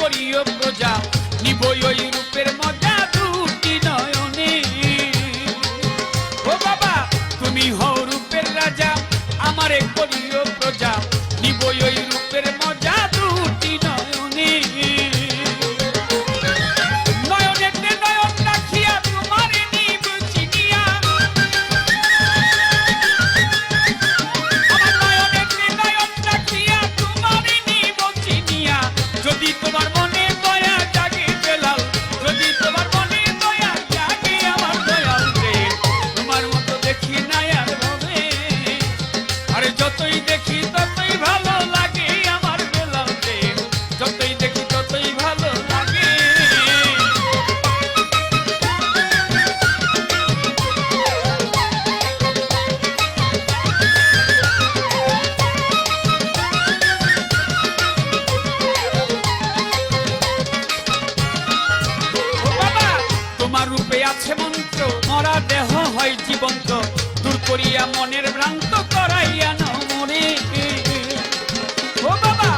করিও প্রজা, নিবই ওই রূপের মজা দুটি নয়নে। ও বাবা তুমি হও রূপের রাজা, আমারে করিও প্রজা, নিবই ওই রূপের মজা দুটি নয়নে। নয়নেতে নয়ন রাখিয়া তোমারে নিব চিনিয়া, আমার নয়নেতে নয়ন রাখিয়া তোমারে নিব চিনিয়া। যদি তোমার মনে দয়া জাগে বেলাল, যদি তোমার মনে দয়া জাগে আমার দয়াল রে, তোমার মতো দেখি না আর ভাবে। আরে যতই দেখি ততই ভালো লাগে আমার বেলাল রে, যতই দেখি ততই ভালো লাগে। ও বাবা তোমার রূপে আছে মন্ত্র, মরা দেহ হয় জীবন্ত, দূর করিয়া মনের ভ্রান্ত করাইয়া নাও মনে। ও বাবা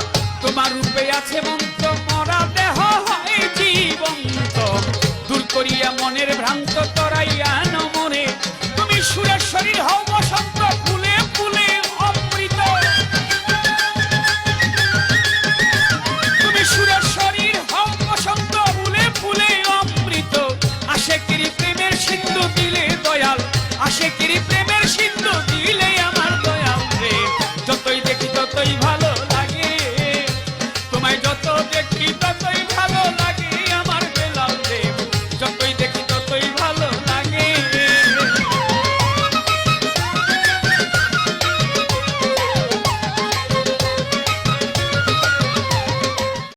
তোমার রূপে আছে মন্ত্র, মরা দেহ হয় জীবন্ত, দূর করিয়া মনের ভ্রান্ত করাইয়া নাও মনে। তুমি সুরেশ্বরীর হও বসন্ত, ফুলে ফুলে অমৃত, তুমি সুরেশ্বরীর হও বসন্ত, ফুলে ফুলে অমৃত। আশেকেরই প্রেমের সিন্ধু দিলে দয়াল, আশেকেরই প্রেমের সিন্ধু দিলে আমার দয়াল রে, যতই দেখি ততই ভালো লাগে, তোমায় যত দেখি ততই